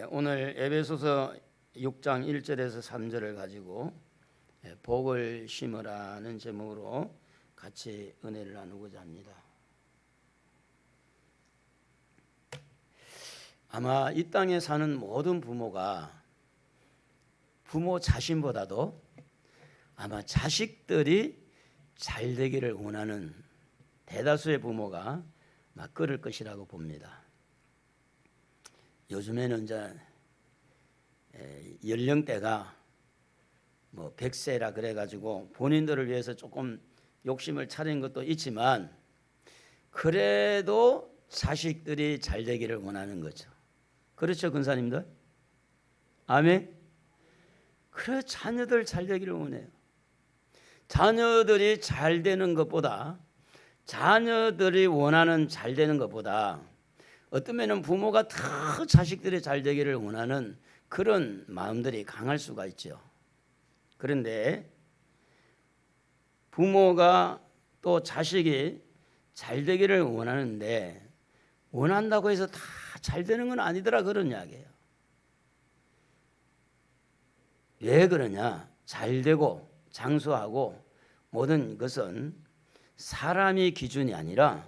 오늘 에베소서 6장 1절에서 3절을 가지고 복을 심으라는 제목으로 같이 은혜를 나누고자 합니다. 아마 이 땅에 사는 모든 부모가 부모 자신보다도 아마 자식들이 잘 되기를 원하는 대다수의 부모가 막 그럴 것이라고 봅니다. 요즘에는 이제 연령대가 뭐 100세라 그래가지고 본인들을 위해서 조금 욕심을 차리는 것도 있지만 그래도 자식들이 잘 되기를 원하는 거죠. 그렇죠, 근사님들? 아멘? 그래, 자녀들 잘 되기를 원해요. 자녀들이 잘 되는 것보다, 자녀들이 원하는 잘 되는 것보다 어떤 면은 부모가 더 자식들이 잘 되기를 원하는 그런 마음들이 강할 수가 있죠. 그런데 부모가 또 자식이 잘 되기를 원하는데 원한다고 해서 다 잘 되는 건 아니더라, 그런 이야기예요. 왜 그러냐? 잘 되고 장수하고 모든 것은 사람이 기준이 아니라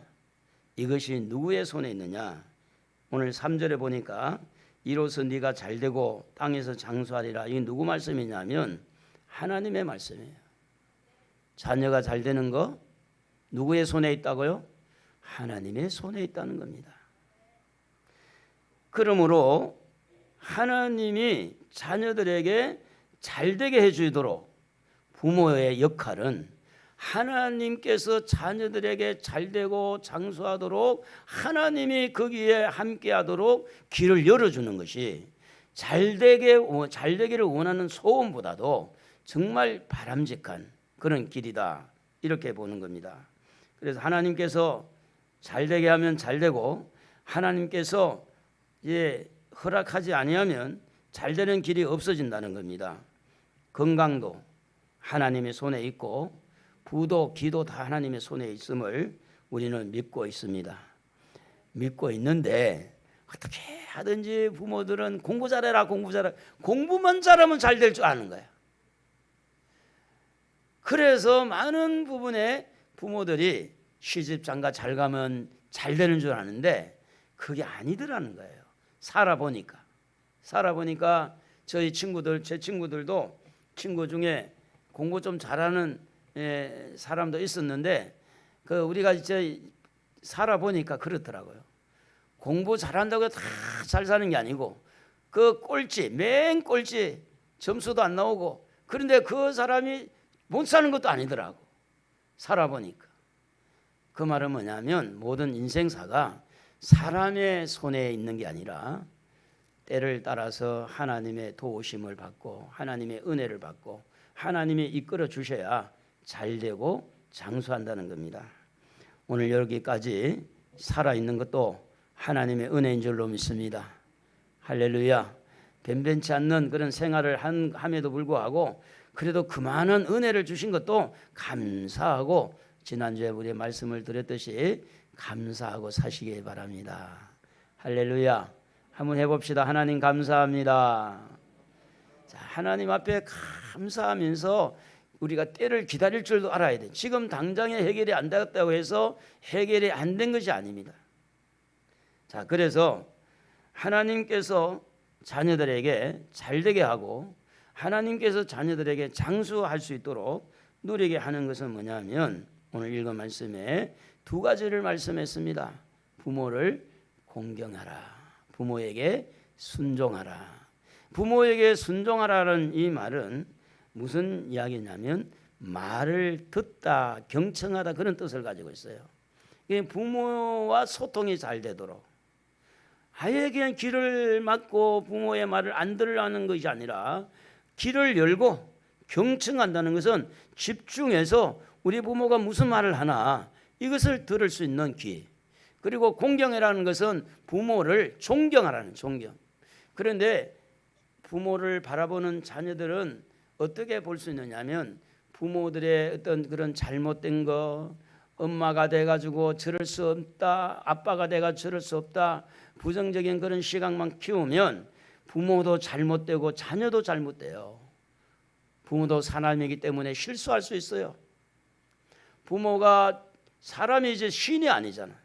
이것이 누구의 손에 있느냐? 오늘 3절에 보니까 이로써 네가 잘 되고 땅에서 장수하리라. 이게 누구 말씀이냐면 하나님의 말씀이에요. 자녀가 잘 되는 거 누구의 손에 있다고요? 하나님의 손에 있다는 겁니다. 그러므로 하나님이 자녀들에게 잘 되게 해주도록 부모의 역할은 하나님께서 자녀들에게 잘 되고 장수하도록 하나님이 거기에 함께하도록 길을 열어주는 것이 잘 되기를 원하는 소원보다도 정말 바람직한 그런 길이다, 이렇게 보는 겁니다. 그래서 하나님께서 잘 되게 하면 잘 되고 하나님께서 허락하지 아니하면 잘 되는 길이 없어진다는 겁니다. 건강도 하나님의 손에 있고 부도 기도 다 하나님의 손에 있음을 우리는 믿고 있습니다. 믿고 있는데 어떻게 하든지 부모들은 공부 잘해라, 공부 잘해라, 공부만 잘하면 잘 될 줄 아는 거야. 그래서 많은 부분에 부모들이 시집 장가 잘 가면 잘 되는 줄 아는데 그게 아니더라는 거예요. 살아보니까 저희 친구들, 제 친구들도 친구 중에 공부 좀 잘하는 사람도 있었는데 우리가 이제 살아보니까 그렇더라고요. 공부 잘한다고 다 잘 사는 게 아니고 그 맨 꼴찌 점수도 안 나오고 그런데 그 사람이 못 사는 것도 아니더라고. 살아보니까. 그 말은 뭐냐면 모든 인생사가 사람의 손에 있는 게 아니라 때를 따라서 하나님의 도우심을 받고 하나님의 은혜를 받고 하나님이 이끌어 주셔야 잘 되고 장수한다는 겁니다. 오늘 여기까지 살아있는 것도 하나님의 은혜인 줄로 믿습니다. 할렐루야. 변변치 않는 그런 생활을 함에도 불구하고 그래도 그만한 은혜를 주신 것도 감사하고 지난주에 우리 말씀을 드렸듯이 감사하고 사시기 바랍니다. 할렐루야. 한번 해봅시다. 하나님 감사합니다. 자, 하나님 앞에 감사하면서 우리가 때를 기다릴 줄도 알아야 돼. 지금 당장에 해결이 안 되었다고 해서 해결이 안 된 것이 아닙니다. 자, 그래서 하나님께서 자녀들에게 잘 되게 하고 하나님께서 자녀들에게 장수할 수 있도록 누리게 하는 것은 뭐냐면 오늘 읽은 말씀에 두 가지를 말씀했습니다. 부모를 공경하라. 부모에게 순종하라. 부모에게 순종하라는 이 말은 무슨 이야기냐면 말을 듣다, 경청하다 그런 뜻을 가지고 있어요. 부모와 소통이 잘 되도록 아예 그냥 귀를 막고 부모의 말을 안 들으려는 것이 아니라 귀를 열고 경청한다는 것은 집중해서 우리 부모가 무슨 말을 하나 이것을 들을 수 있는 귀. 그리고 공경이라는 것은 부모를 존경하라는 존경. 그런데 부모를 바라보는 자녀들은 어떻게 볼 수 있느냐면 부모들의 어떤 그런 잘못된 거, 엄마가 돼가지고 저럴 수 없다, 아빠가 돼가 저럴 수 없다, 부정적인 그런 시각만 키우면 부모도 잘못되고 자녀도 잘못돼요. 부모도 사람이기 때문에 실수할 수 있어요. 부모가 사람이 이제 신이 아니잖아요.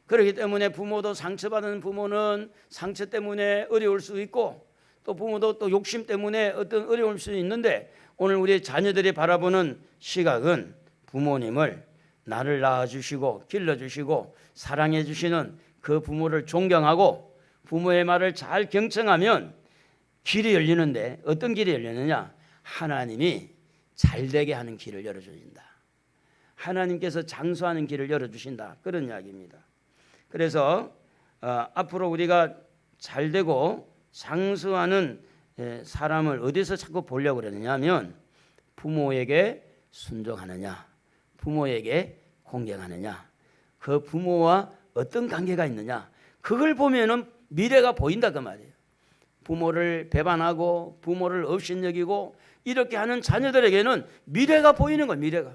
그렇기 때문에 부모도 상처받은 부모는 상처 때문에 어려울 수 있고, 또 부모도 또 욕심 때문에 어떤 어려울 수 있는데, 오늘 우리 자녀들이 바라보는 시각은 부모님을 나를 낳아주시고 길러주시고 사랑해주시는 그 부모를 존경하고 부모의 말을 잘 경청하면 길이 열리는데, 어떤 길이 열리느냐? 하나님이 잘되게 하는 길을 열어주신다. 하나님께서 장수하는 길을 열어주신다. 그런 이야기입니다. 그래서 앞으로 우리가 잘되고 장수하는 사람을 어디서 자꾸 보려고 그러느냐 하면, 부모에게 순종하느냐, 부모에게 공경하느냐, 그 부모와 어떤 관계가 있느냐, 그걸 보면은 미래가 보인다 그 말이에요. 부모를 배반하고 부모를 업신여기고 이렇게 하는 자녀들에게는 미래가 보이는 거예요. 미래가.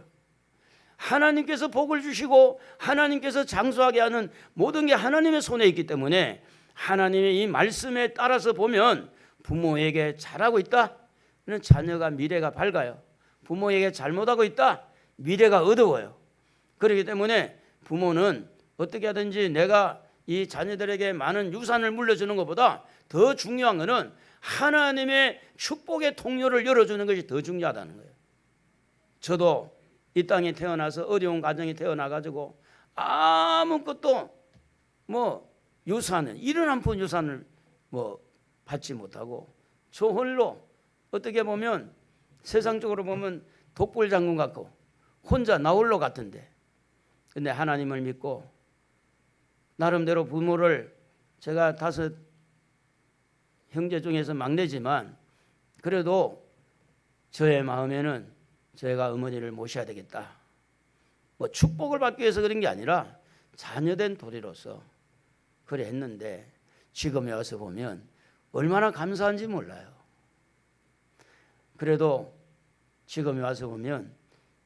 하나님께서 복을 주시고 하나님께서 장수하게 하는 모든 게 하나님의 손에 있기 때문에, 하나님의 이 말씀에 따라서 보면 부모에게 잘하고 있다, 그는 자녀가 미래가 밝아요. 부모에게 잘못하고 있다, 미래가 어두워요. 그렇기 때문에 부모는 어떻게 하든지 내가 이 자녀들에게 많은 유산을 물려주는 것보다 더 중요한 것은 하나님의 축복의 통로를 열어주는 것이 더 중요하다는 거예요. 저도 이 땅에 태어나서 어려운 가정에 태어나가지고 아무것도 유산을, 이런 한 푼 유산을 받지 못하고 저 홀로, 어떻게 보면 세상적으로 보면 독불장군 같고 혼자 나홀로 같은데, 근데 하나님을 믿고 나름대로 부모를, 제가 5 형제 중에서 막내지만 그래도 저의 마음에는 제가 어머니를 모셔야 되겠다, 축복을 받기 위해서 그런 게 아니라 자녀된 도리로서 그래 했는데, 지금에 와서 보면 얼마나 감사한지 몰라요. 그래도 지금에 와서 보면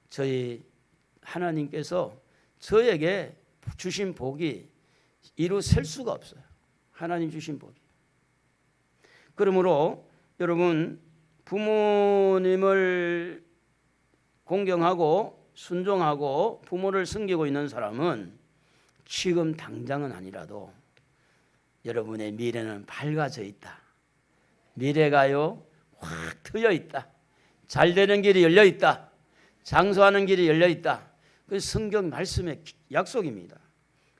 저희 하나님께서 저에게 주신 복이 이루 셀 수가 없어요. 하나님 주신 복이. 그러므로 여러분, 부모님을 공경하고 순종하고 부모를 섬기고 있는 사람은 지금 당장은 아니라도 여러분의 미래는 밝아져 있다. 미래가요 확 트여 있다. 잘 되는 길이 열려 있다. 장수하는 길이 열려 있다. 그 성경 말씀의 약속입니다.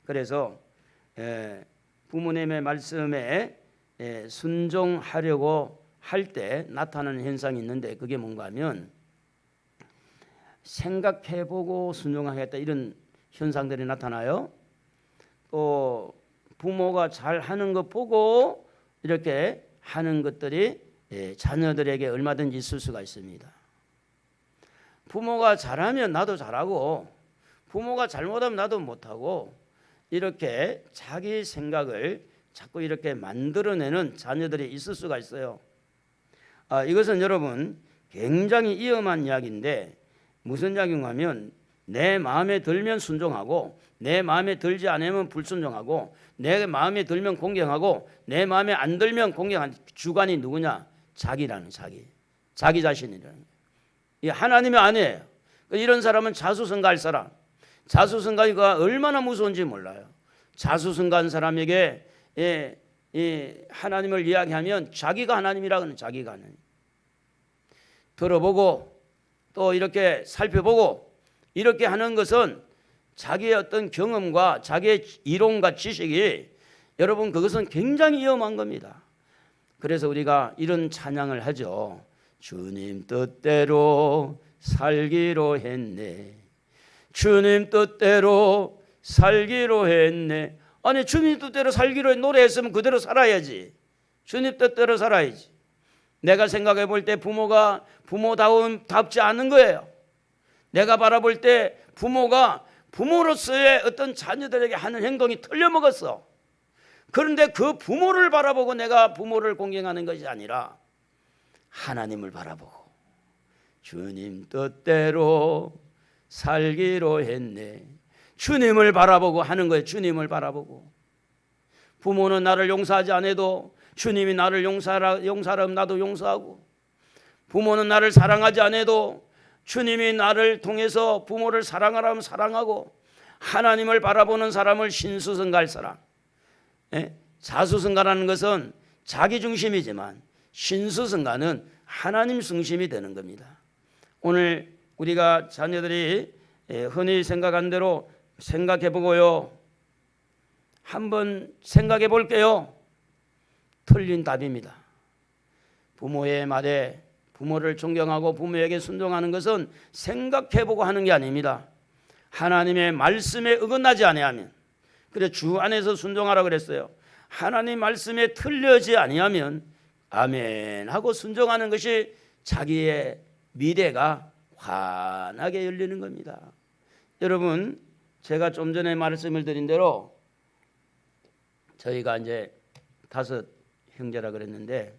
그래서 부모님의 말씀에 순종하려고 할 때 나타나는 현상이 있는데, 그게 뭔가 하면 생각해보고 순종하겠다, 이런 현상들이 나타나요. 또 부모가 잘하는 것 보고 이렇게 하는 것들이 자녀들에게 얼마든지 있을 수가 있습니다. 부모가 잘하면 나도 잘하고, 부모가 잘못하면 나도 못하고, 이렇게 자기 생각을 자꾸 이렇게 만들어내는 자녀들이 있을 수가 있어요. 이것은 여러분 굉장히 위험한 이야기인데, 무슨 이야기인가 하면 내 마음에 들면 순종하고 내 마음에 들지 않으면 불순종하고 내 마음에 들면 공경하고 내 마음에 안 들면 공경하는 주관이 누구냐? 자기라는, 자기 자신이라는 거예요. 이 하나님의 아내예요. 이런 사람은 자수성가할 사람, 자수성가가 얼마나 무서운지 몰라요. 자수성가한 사람에게 하나님을 이야기하면 자기가 하나님이라고 하는, 자기가 하나님. 들어보고 또 이렇게 살펴보고 이렇게 하는 것은 자기의 어떤 경험과 자기의 이론과 지식이, 여러분 그것은 굉장히 위험한 겁니다. 그래서 우리가 이런 찬양을 하죠. 주님 뜻대로 살기로 했네. 주님 뜻대로 살기로 했네. 아니, 주님 뜻대로 살기로 노래했으면 그대로 살아야지. 주님 뜻대로 살아야지. 내가 생각해 볼 때 부모가 부모답지 않은 거예요. 내가 바라볼 때 부모가 부모로서의 어떤 자녀들에게 하는 행동이 틀려먹었어. 그런데 그 부모를 바라보고 내가 부모를 공경하는 것이 아니라 하나님을 바라보고 주님 뜻대로 살기로 했네. 주님을 바라보고 하는 거예요. 주님을 바라보고. 부모는 나를 용서하지 않아도 주님이 나를 용서하라면 나도 용서하고, 부모는 나를 사랑하지 않아도 주님이 나를 통해서 부모를 사랑하라면 사랑하고, 하나님을 바라보는 사람을 신수성갈 사람. 자수성가라는 것은 자기 중심이지만 신수성가는 하나님 중심이 되는 겁니다. 오늘 우리가 자녀들이 흔히 생각한 대로 생각해 보고요, 한번 생각해 볼게요. 틀린 답입니다. 부모의 말에, 부모를 존경하고 부모에게 순종하는 것은 생각해 보고 하는 게 아닙니다. 하나님의 말씀에 어긋나지 아니하면, 그래 주 안에서 순종하라 그랬어요. 하나님 말씀에 틀려지 아니하면 아멘 하고 순종하는 것이 자기의 미래가 환하게 열리는 겁니다. 여러분, 제가 좀 전에 말씀을 드린 대로 저희가 이제 5 형제라 그랬는데,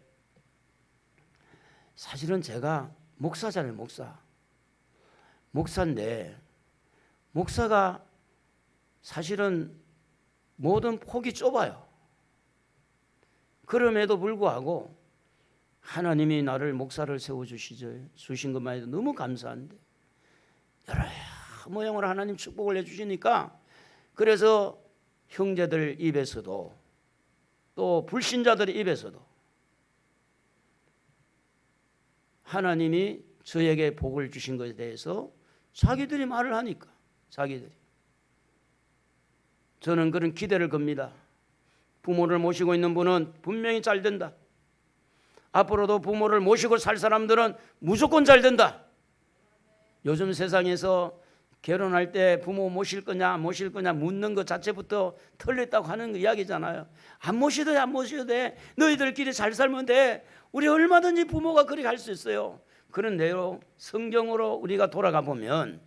사실은 제가 목사잖아요. 목사인데 목사가 사실은 모든 폭이 좁아요. 그럼에도 불구하고 하나님이 나를 목사를 세워주신 것만 해도 너무 감사한데, 여러 모양으로 하나님 축복을 해주시니까, 그래서 형제들 입에서도 또 불신자들 입에서도 하나님이 저에게 복을 주신 것에 대해서 자기들이 말을 하니까, 저는 그런 기대를 겁니다. 부모를 모시고 있는 분은 분명히 잘 된다. 앞으로도 부모를 모시고 살 사람들은 무조건 잘 된다. 요즘 세상에서 결혼할 때 부모 모실 거냐 안 모실 거냐 묻는 것 자체부터 틀렸다고 하는 거 이야기잖아요. 안 모셔도 돼. 너희들끼리 잘 살면 돼. 우리 얼마든지 부모가 그렇게 할 수 있어요. 그런데요, 성경으로 우리가 돌아가 보면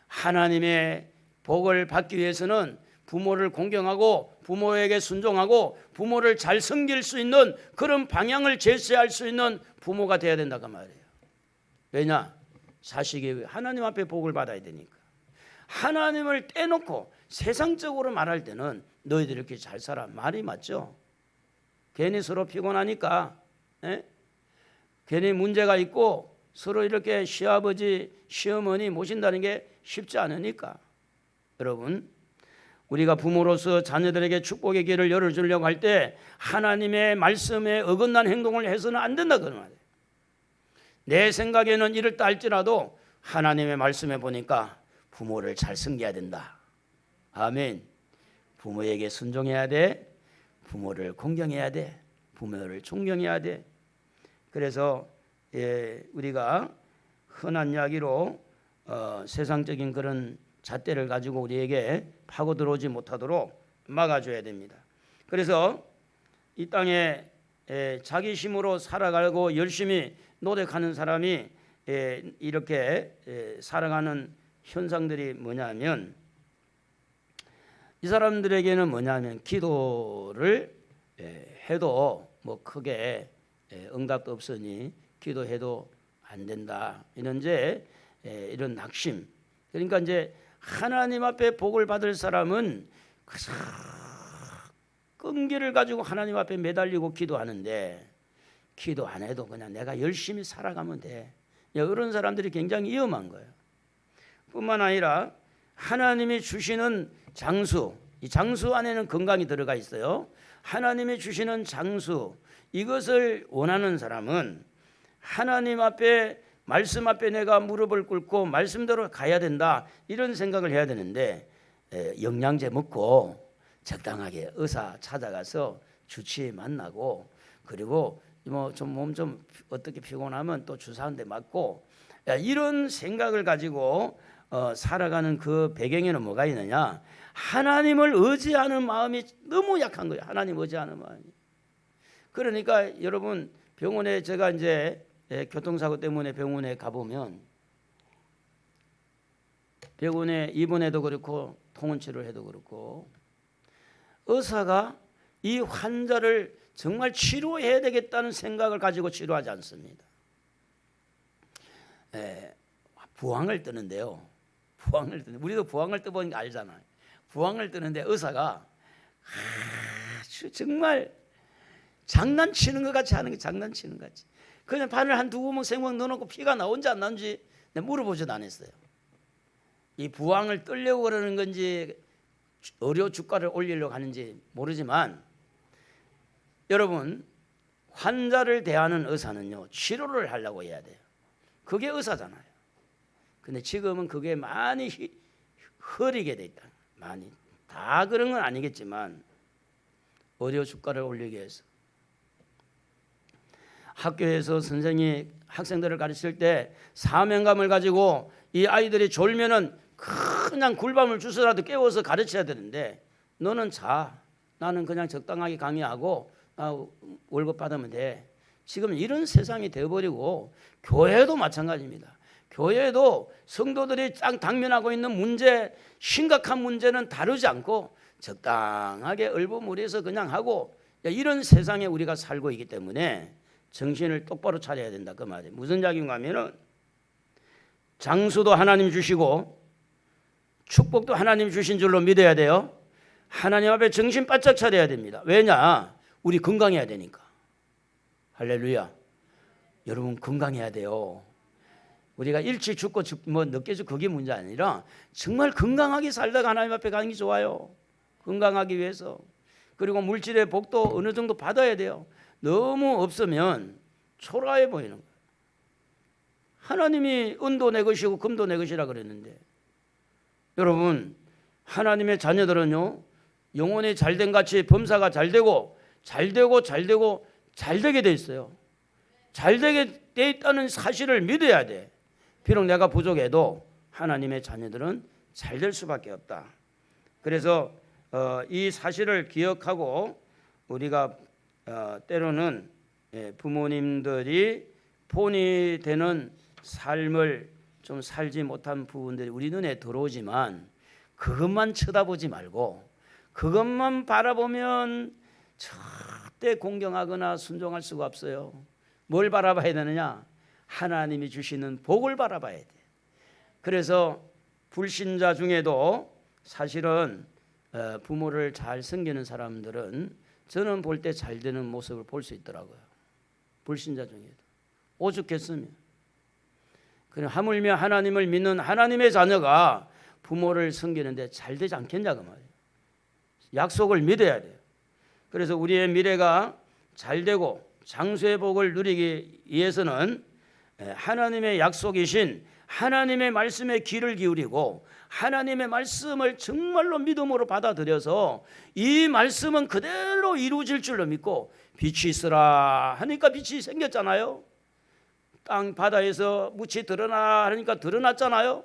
하나님의 복을 받기 위해서는 부모를 공경하고 부모에게 순종하고 부모를 잘 섬길 수 있는 그런 방향을 제시할 수 있는 부모가 되어야 된다고 말이에요. 왜냐? 자식이 하나님 앞에 복을 받아야 되니까. 하나님을 떼놓고 세상적으로 말할 때는 너희들 이렇게 잘 살아, 말이 맞죠? 괜히 서로 피곤하니까, 괜히 문제가 있고 서로 이렇게 시아버지 시어머니 모신다는 게 쉽지 않으니까. 여러분, 우리가 부모로서 자녀들에게 축복의 길을 열어주려고 할 때 하나님의 말씀에 어긋난 행동을 해서는 안 된다 그런 말이에요. 내 생각에는 이렇다 할지라도 하나님의 말씀에 보니까 부모를 잘 섬겨야 된다. 아멘. 부모에게 순종해야 돼. 부모를 공경해야 돼. 부모를 존경해야 돼. 그래서 우리가 흔한 이야기로 세상적인 그런 잣대를 가지고 우리에게 파고 들어오지 못하도록 막아줘야 됩니다. 그래서 이 땅에 자기 힘으로 살아가고 열심히 노력하는 사람이 이렇게 살아가는 현상들이 뭐냐면, 이 사람들에게는 뭐냐면 기도를 해도 뭐 크게 응답도 없으니 기도해도 안 된다, 이런 이런 낙심. 그러니까 이제 하나님 앞에 복을 받을 사람은 끈기를 가지고 하나님 앞에 매달리고 기도하는데, 기도 안 해도 그냥 내가 열심히 살아가면 돼. 이런 사람들이 굉장히 위험한 거예요. 뿐만 아니라 하나님이 주시는 장수, 이 장수 안에는 건강이 들어가 있어요. 하나님이 주시는 장수, 이것을 원하는 사람은 하나님 앞에, 말씀 앞에 내가 무릎을 꿇고 말씀대로 가야 된다, 이런 생각을 해야 되는데, 영양제 먹고 적당하게 의사 찾아가서 주치의 만나고, 그리고 뭐 몸 좀 어떻게 피곤하면 또 주사 한 대 맞고, 이런 생각을 가지고 살아가는 그 배경에는 뭐가 있느냐? 하나님을 의지하는 마음이 너무 약한 거예요. 하나님 의지하는 마음이. 그러니까 여러분, 병원에 제가 이제 교통사고 때문에 병원에 가보면, 병원에 입원해도 그렇고 통원 치료를 해도 그렇고, 의사가 이 환자를 정말 치료해야 되겠다는 생각을 가지고 치료하지 않습니다. 부항을 뜨는데요. 우리도 부항을 떠보니까 알잖아요. 부항을 뜨는데 의사가 아주 정말 장난치는 것 같이 하는 게 장난치는 것 같이. 그냥 바늘 한 두 구멍 세 구멍 넣어놓고 피가 나온지 안 나온지 내가 물어보지도 않았어요. 이 부항을 떨려고 그러는 건지 의료 주가를 올리려고 하는지 모르지만 여러분 환자를 대하는 의사는요 치료를 하려고 해야 돼요. 그게 의사잖아요. 근데 지금은 그게 많이 흐리게 돼 있다. 많이 다 그런 건 아니겠지만 의료 주가를 올리기 위해서 학교에서 선생이 학생들을 가르칠 때 사명감을 가지고 이 아이들이 졸면은 그냥 굴밤을 주스라도 깨워서 가르쳐야 되는데 너는 자, 나는 그냥 적당하게 강의하고 월급 받으면 돼. 지금 이런 세상이 되어버리고 교회도 마찬가지입니다. 교회도 성도들이 당면하고 있는 문제, 심각한 문제는 다루지 않고 적당하게 얼버무려서 그냥 하고 이런 세상에 우리가 살고 있기 때문에 정신을 똑바로 차려야 된다 그 말이에요. 무슨 이야기인가 하면은 장수도 하나님 주시고 축복도 하나님 주신 줄로 믿어야 돼요. 하나님 앞에 정신 바짝 차려야 됩니다. 왜냐? 우리 건강해야 되니까. 할렐루야. 여러분 건강해야 돼요. 우리가 일찍 죽고 뭐 늦게 죽고 그게 문제 아니라 정말 건강하게 살다가 하나님 앞에 가는 게 좋아요. 건강하기 위해서. 그리고 물질의 복도 어느 정도 받아야 돼요. 너무 없으면 초라해 보이는 거예요. 하나님이 은도 내 것이고 금도 내 것이라 그랬는데 여러분 하나님의 자녀들은요 영혼이 잘된 같이 범사가 잘되고 잘되게 돼 있어요. 잘되게 돼 있다는 사실을 믿어야 돼. 비록 내가 부족해도 하나님의 자녀들은 잘 될 수밖에 없다. 그래서 이 사실을 기억하고 우리가 때로는 부모님들이 본이 되는 삶을 좀 살지 못한 부분들이 우리 눈에 들어오지만 그것만 쳐다보지 말고 그것만 바라보면 절대 공경하거나 순종할 수가 없어요. 뭘 바라봐야 되느냐? 하나님이 주시는 복을 바라봐야 돼. 그래서 불신자 중에도 사실은 부모를 잘 섬기는 사람들은 저는 볼 때 잘 되는 모습을 볼 수 있더라고요. 불신자 중에도 오죽했으면. 그럼 하물며 하나님을 믿는 하나님의 자녀가 부모를 섬기는데 잘 되지 않겠냐고 말이에요. 약속을 믿어야 돼요. 그래서 우리의 미래가 잘 되고 장수의 복을 누리기 위해서는 하나님의 약속이신 하나님의 말씀에 귀를 기울이고 하나님의 말씀을 정말로 믿음으로 받아들여서 이 말씀은 그대로 이루어질 줄로 믿고 빛이 있으라 하니까 빛이 생겼잖아요. 땅 바다에서 묻이 드러나 하니까 드러났잖아요.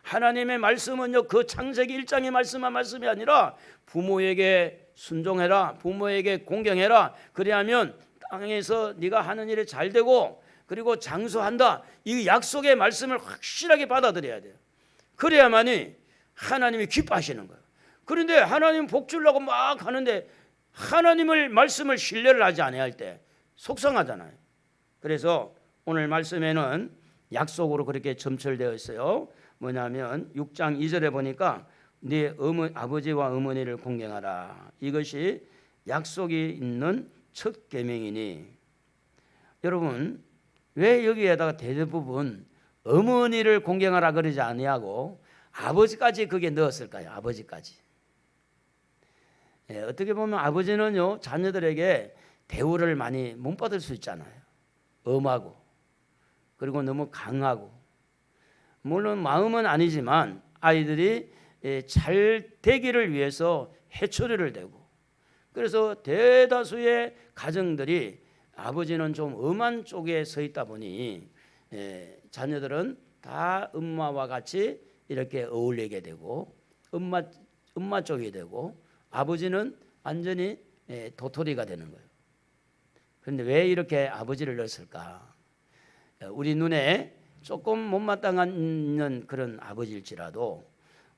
하나님의 말씀은요 그 창세기 1장의 말씀이 아니라 부모에게 순종해라, 부모에게 공경해라. 그래야면 땅에서 네가 하는 일이 잘 되고 그리고 장수한다. 이 약속의 말씀을 확실하게 받아들여야 돼요. 그래야만이 하나님이 기뻐하시는 거예요. 그런데 하나님 복 주려고 막 하는데 하나님을 말씀을 신뢰를 하지 않아야 할 때 속상하잖아요. 그래서 오늘 말씀에는 약속으로 그렇게 점철되어 있어요. 뭐냐면 6장 2절에 보니까 네 아버지와 어머니를 공경하라. 이것이 약속이 있는 첫 계명이니. 여러분 왜 여기에다가 대부분 어머니를 공경하라 그러지 아니하고 아버지까지 그게 넣었을까요? 아버지까지. 어떻게 보면 아버지는요 자녀들에게 대우를 많이 못 받을 수 있잖아요. 엄하고 그리고 너무 강하고 물론 마음은 아니지만 아이들이 잘 되기를 위해서 해초리를 대고 그래서 대다수의 가정들이 아버지는 좀 엄한 쪽에 서 있다 보니 자녀들은 다 엄마와 같이 이렇게 어울리게 되고 엄마 쪽이 되고 아버지는 완전히 도토리가 되는 거예요. 그런데 왜 이렇게 아버지를 넣었을까? 우리 눈에 조금 못마땅한 그런 아버지일지라도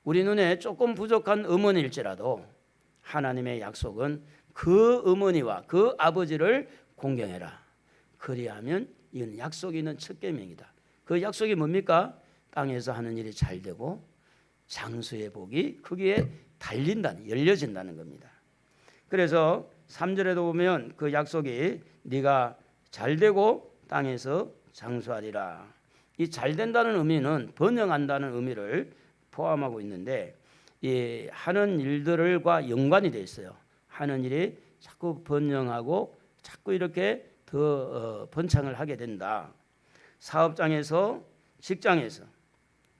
우리 눈에 조금 부족한 어머니일지라도 하나님의 약속은 그 어머니와 그 아버지를 공경해라. 그리하면 이건 약속이 있는 첫 계명이다. 그 약속이 뭡니까? 땅에서 하는 일이 잘 되고 장수의 복이 거기에 달린다는 열려진다는 겁니다. 그래서 3절에도 보면 그 약속이 네가 잘되고 땅에서 장수하리라. 이 잘된다는 의미는 번영한다는 의미를 포함하고 있는데 이 하는 일들과 연관이 되어 있어요. 하는 일이 자꾸 번영하고 자꾸 이렇게 더 번창을 하게 된다. 사업장에서, 직장에서,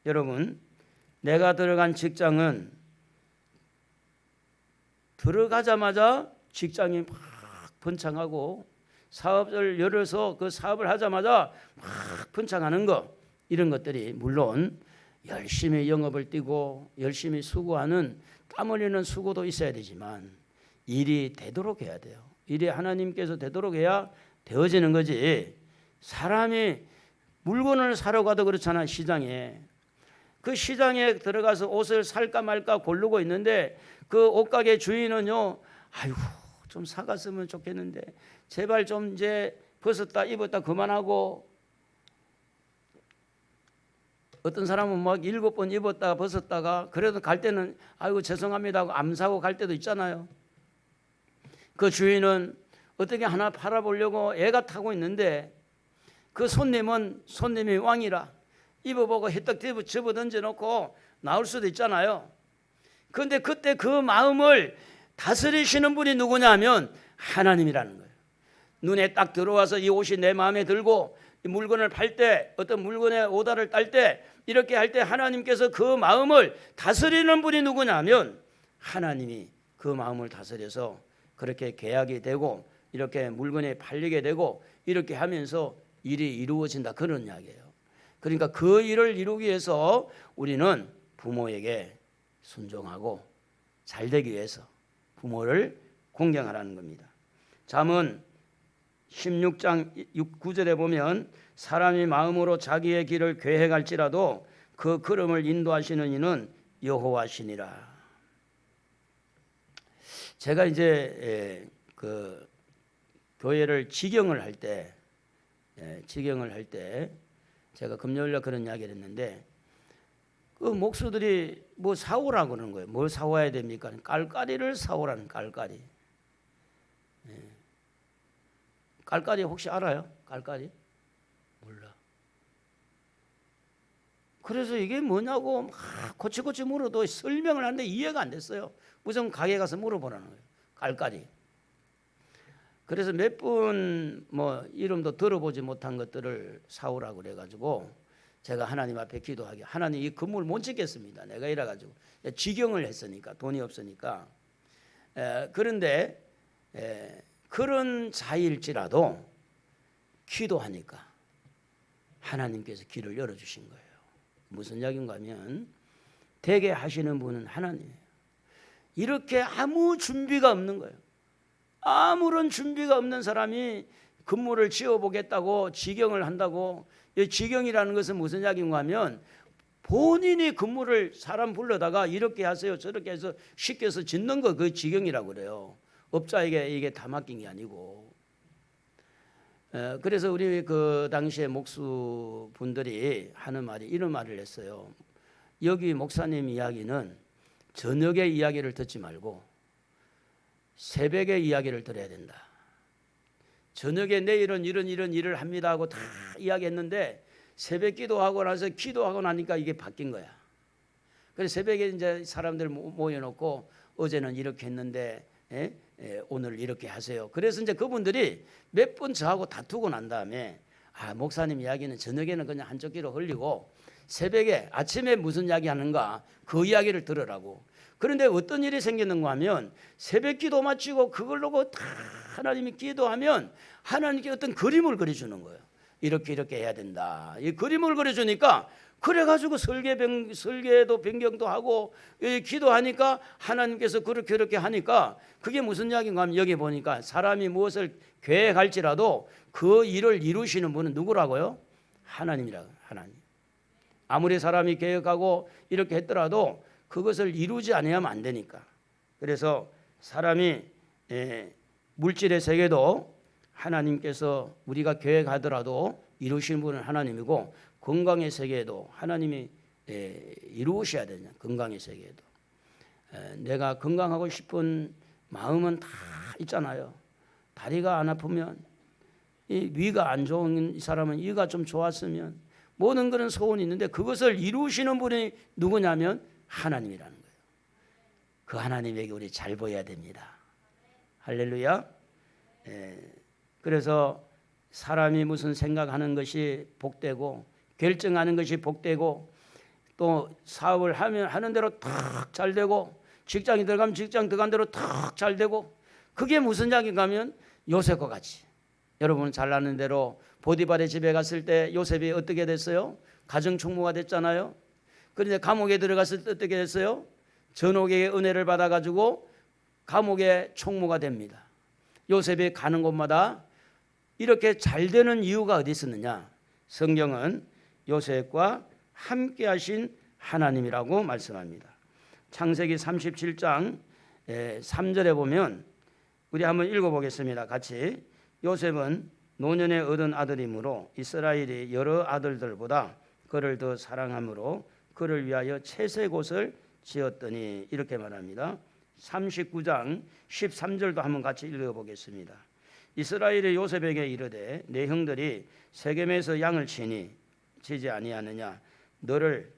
여러분 내가 들어간 직장은 들어가자마자 직장이 막 번창하고 사업을 열어서 그 사업을 하자마자 막 번창하는 거, 이런 것들이 물론 열심히 영업을 뛰고 열심히 수고하는 땀 흘리는 수고도 있어야 되지만 일이 되도록 해야 돼요. 일이 하나님께서 되도록 해야 되어지는 거지. 사람이 물건을 사러 가도 그렇잖아. 시장에 그 시장에 들어가서 옷을 살까 말까 고르고 있는데 그 옷가게 주인은요, 아이고 좀 사갔으면 좋겠는데 제발 좀 이제 벗었다 입었다 그만하고, 어떤 사람은 막 7번 입었다가 벗었다가 그래도 갈 때는 아이고 죄송합니다 하고 안 사고 갈 때도 있잖아요. 그 주인은 어떻게 하나 팔아보려고 애가 타고 있는데 그 손님은 손님이 왕이라 입어보고 혜떡 집어 던져놓고 나올 수도 있잖아요. 그런데 그때 그 마음을 다스리시는 분이 누구냐 하면 하나님이라는 거예요. 눈에 딱 들어와서 이 옷이 내 마음에 들고 이 물건을 팔 때, 어떤 물건의 오다를 딸 때, 이렇게 할 때 하나님께서 그 마음을 다스리는 분이 누구냐 하면 하나님이 그 마음을 다스려서 그렇게 계약이 되고 이렇게 물건이 팔리게 되고 이렇게 하면서 일이 이루어진다, 그런 이야기예요. 그러니까 그 일을 이루기 위해서 우리는 부모에게 순종하고 잘되기 위해서 부모를 공경하라는 겁니다. 잠언 16장 9절에 보면 사람이 마음으로 자기의 길을 계획할지라도 그 걸음을 인도하시는 이는 여호와시니라. 제가 이제 그 교회를 직영을 할 때 제가 금요일날 그런 이야기를 했는데 그 목수들이 뭐 사오라고 그러는 거예요. 뭘 사와야 됩니까? 깔깔이를 사오라는, 깔깔이. 깔깔이 혹시 알아요? 깔깔이? 몰라. 그래서 이게 뭐냐고 막 고치고치 물어도 설명을 하는데 이해가 안 됐어요. 무슨 가게 가서 물어보라는 거예요. 깔깔이. 그래서 몇 분 뭐 이름도 들어보지 못한 것들을 사오라고 그래가지고 제가 하나님 앞에 기도하게, 하나님 이 건물 못 짓겠습니다. 내가 이래가지고 직영을 했으니까 돈이 없으니까. 그런데 그런 자일지라도 기도하니까 하나님께서 길을 열어주신 거예요. 무슨 이야기인가 하면 되게 하시는 분은 하나님이에요. 이렇게 아무 준비가 없는 거예요. 아무런 준비가 없는 사람이 건물을 지어보겠다고 직영을 한다고. 이 직영이라는 것은 무슨 이야기인가 하면 본인이 건물을 사람 불러다가 이렇게 하세요 저렇게 해서 시켜서 짓는 거, 그 직영이라고 그래요. 업자에게 이게 다 맡긴 게 아니고. 그래서 우리 그 당시에 목수분들이 하는 말이 이런 말을 했어요. 여기 목사님 이야기는 저녁에 이야기를 듣지 말고 새벽에 이야기를 들어야 된다. 저녁에 내일은 이런 일을 합니다 하고 다 이야기했는데 새벽 기도하고 나서 기도하고 나니까 이게 바뀐 거야. 그래서 새벽에 이제 사람들 모여놓고 어제는 이렇게 했는데 오늘 이렇게 하세요. 그래서 이제 그분들이 몇 번 저하고 다투고 난 다음에 목사님 이야기는 저녁에는 그냥 한쪽 귀로 흘리고 새벽에 아침에 무슨 이야기 하는가 그 이야기를 들으라고. 그런데 어떤 일이 생겼는가 하면 새벽 기도 마치고 그걸 놓고 다 하나님이 기도하면 하나님께 어떤 그림을 그려주는 거예요. 이렇게 해야 된다. 이 그림을 그려주니까 그래가지고 설계도 변경도 하고 기도하니까 하나님께서 그렇게 하니까 그게 무슨 이야기인가 하면 여기 보니까 사람이 무엇을 계획할지라도 그 일을 이루시는 분은 누구라고요? 하나님이라고. 하나님. 아무리 사람이 계획하고 이렇게 했더라도 그것을 이루지 않으면 안 되니까. 그래서 사람이 물질의 세계도 하나님께서 우리가 계획하더라도 이루시는 분은 하나님이고 건강의 세계에도 하나님이 이루셔야 되냐. 건강의 세계에도 내가 건강하고 싶은 마음은 다 있잖아요. 다리가 안 아프면, 이 위가 안 좋은 이 사람은 위가 좀 좋았으면, 모든 그런 소원이 있는데 그것을 이루시는 분이 누구냐면 하나님이라는 거예요. 그 하나님에게 우리 잘 보여야 됩니다. 할렐루야. 그래서 사람이 무슨 생각하는 것이 복되고 결정하는 것이 복되고 또 사업을 하는 대로 탁 잘 되고 직장에 들어가면 직장 들어간 대로 탁 잘 되고, 그게 무슨 이야기인가 하면 요셉과 같이, 여러분 잘 아는 대로 보디발의 집에 갔을 때 요셉이 어떻게 됐어요? 가정총무가 됐잖아요. 그런데 감옥에 들어갔을 때 어떻게 됐어요? 전옥에게 은혜를 받아가지고 감옥의 총무가 됩니다. 요셉이 가는 곳마다 이렇게 잘 되는 이유가 어디 있었느냐? 성경은 요셉과 함께 하신 하나님이라고 말씀합니다. 창세기 37장 3절에 보면, 우리 한번 읽어보겠습니다. 같이. 요셉은 노년에 얻은 아들이므로 이스라엘이 여러 아들들보다 그를 더 사랑함으로 그를 위하여 채색옷을 지었더니, 이렇게 말합니다. 39장 13절도 한번 같이 읽어보겠습니다. 이스라엘이 요셉에게 이르되 내 형들이 세겜에서 양을 치지 아니하느냐, 너를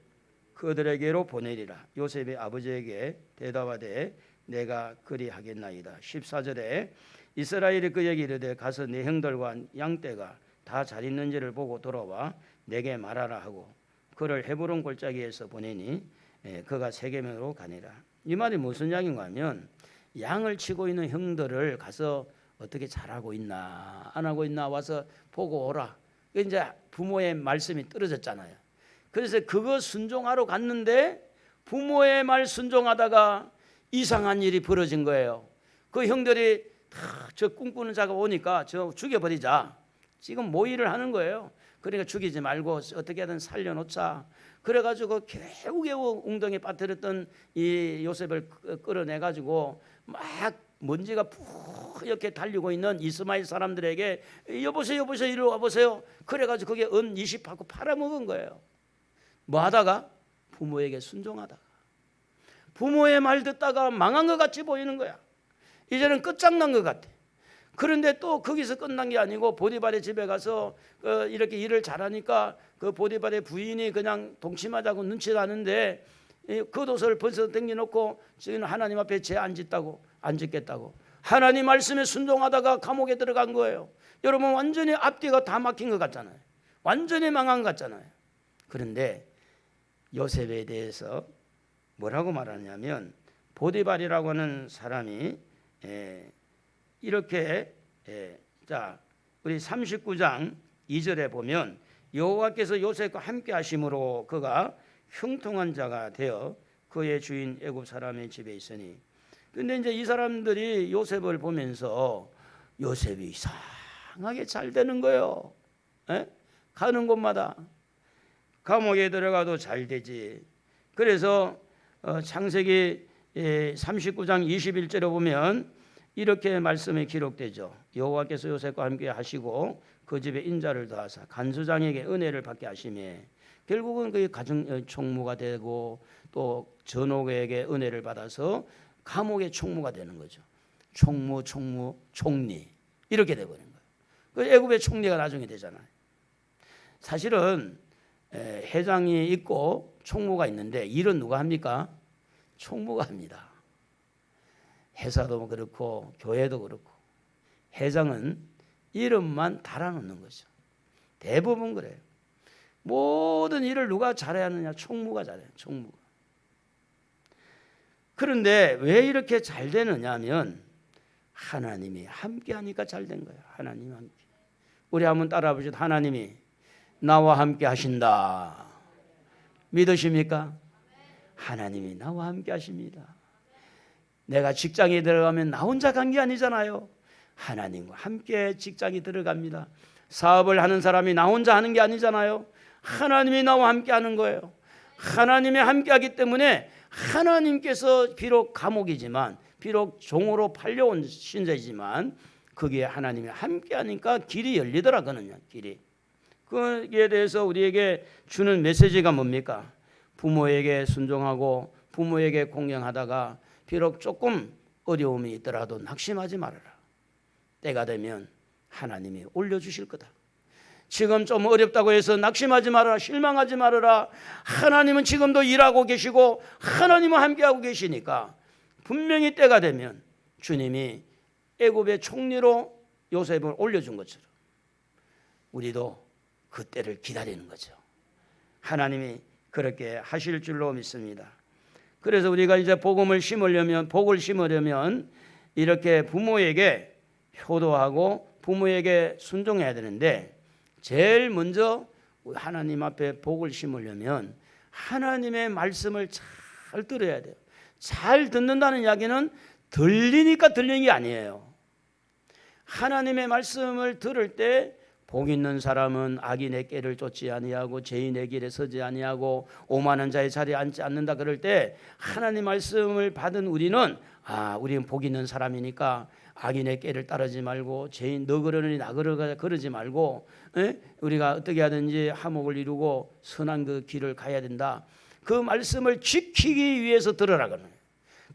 그들에게로 보내리라. 요셉의 아버지에게 대답하되 내가 그리하겠나이다. 14절에 이스라엘이 그에게 이르되 가서 내 형들과 양떼가 다 잘 있는지를 보고 돌아와 내게 말하라 하고 그를 헤브론 골짜기에서 보내니 그가 세겜으로 가니라. 이 말이 무슨 이야기인가 하면, 양을 치고 있는 형들을 가서 어떻게 잘하고 있나 안 하고 있나 와서 보고 오라. 이제 부모의 말씀이 떨어졌잖아요. 그래서 그거 순종하러 갔는데 부모의 말 순종하다가 이상한 일이 벌어진 거예요. 그 형들이 다 저 꿈꾸는 자가 오니까 저 죽여버리자, 지금 모의를 하는 거예요. 그러니까 죽이지 말고 어떻게든 살려놓자. 그래가지고 겨우겨우 웅덩이에 빠뜨렸던 이 요셉을 끌어내가지고 막 먼지가 푹 이렇게 달리고 있는 이스마엘 사람들에게 여보세요 이리 와보세요. 그래가지고 그게 은 20하고 팔아먹은 거예요. 뭐 하다가? 부모에게 순종하다가. 부모의 말 듣다가 망한 것 같이 보이는 거야. 이제는 끝장난 것 같아. 그런데 또 거기서 끝난 게 아니고 보디발의 집에 가서 이렇게 일을 잘하니까 그 보디발의 부인이 그냥 동침하자고 눈치 나는데 겉옷을 벗어 당겨놓고 지금 하나님 앞에 죄 안 짓겠다고 하나님 말씀에 순종하다가 감옥에 들어간 거예요. 여러분 완전히 앞뒤가 다 막힌 것 같잖아요. 완전히 망한 것 같잖아요. 그런데 요셉에 대해서 뭐라고 말하냐면, 보디발이라고 하는 사람이 이렇게 자 우리 39장 2절에 보면 여호와께서 요셉과 함께 하심으로 그가 형통한 자가 되어 그의 주인 애굽 사람의 집에 있으니. 근데 이제 이 사람들이 요셉을 보면서 요셉이 이상하게 잘 되는 거예요. 가는 곳마다 감옥에 들어가도 잘 되지. 그래서 창세기 39장 21절에 보면 이렇게 말씀이 기록되죠. 여호와께서 요셉과 함께 하시고 그 집에 인자를 더하사 간수장에게 은혜를 받게 하시매, 결국은 그 가정 총무가 되고 또 전옥에게 은혜를 받아서 감옥의 총무가 되는 거죠. 총리 이렇게 되버린 거예요. 그 애굽의 총리가 나중에 되잖아요. 사실은 회장이 있고 총무가 있는데 일은 누가 합니까? 총무가 합니다. 회사도 그렇고 교회도 그렇고 회장은 이름만 달아놓는 거죠. 대부분 그래요. 모든 일을 누가 잘해야 하느냐? 총무가 잘해요. 총무가. 그런데 왜 이렇게 잘 되느냐 하면 하나님이 함께 하니까 잘 된 거예요. 하나님이 함께. 우리 한번 따라해 보시죠. 하나님이 나와 함께 하신다. 믿으십니까? 하나님이 나와 함께 하십니다. 내가 직장에 들어가면 나 혼자 간 게 아니잖아요. 하나님과 함께 직장에 들어갑니다. 사업을 하는 사람이 나 혼자 하는 게 아니잖아요. 하나님이 나와 함께 하는 거예요. 하나님이 함께 하기 때문에 하나님께서 비록 감옥이지만, 비록 종으로 팔려온 신자이지만 거기에 하나님이 함께 하니까 길이 열리더라고요. 길이. 그에 대해서 우리에게 주는 메시지가 뭡니까? 부모에게 순종하고 부모에게 공경하다가 비록 조금 어려움이 있더라도 낙심하지 말아라. 때가 되면 하나님이 올려주실 거다. 지금 좀 어렵다고 해서 낙심하지 말아라. 실망하지 말아라. 하나님은 지금도 일하고 계시고 하나님은 함께하고 계시니까 분명히 때가 되면 주님이 애굽의 총리로 요셉을 올려준 것처럼 우리도 그 때를 기다리는 거죠. 하나님이 그렇게 하실 줄로 믿습니다. 그래서 우리가 이제 복을 심으려면 이렇게 부모에게 효도하고 부모에게 순종해야 되는데, 제일 먼저 하나님 앞에 복을 심으려면 하나님의 말씀을 잘 들어야 돼요. 잘 듣는다는 이야기는 들리니까 들리는 게 아니에요. 하나님의 말씀을 들을 때 복 있는 사람은 악인의 꾀를 쫓지 아니하고 죄인의 길에 서지 아니하고 오만한 자의 자리에 앉지 않는다 그럴 때 하나님 말씀을 받은 우리는 우리는 복 있는 사람이니까 악인의 꾀를 따르지 말고 죄인 너 그러느니 나 그러지 말고 우리가 어떻게 하든지 화목을 이루고 선한 그 길을 가야 된다. 그 말씀을 지키기 위해서 들으라고는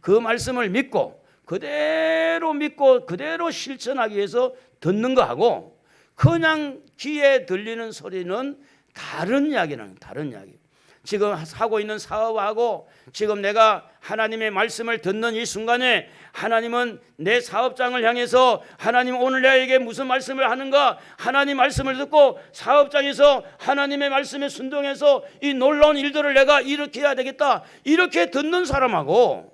그 말씀을 믿고 그대로 실천하기 위해서 듣는 거하고 그냥 귀에 들리는 소리는 다른 이야기는 다른 이야기. 지금 하고 있는 사업하고 지금 내가 하나님의 말씀을 듣는 이 순간에 하나님은 내 사업장을 향해서 하나님 오늘 나에게 무슨 말씀을 하는가, 하나님 말씀을 듣고 사업장에서 하나님의 말씀에 순종해서 이 놀라운 일들을 내가 이렇게 해야 되겠다 이렇게 듣는 사람하고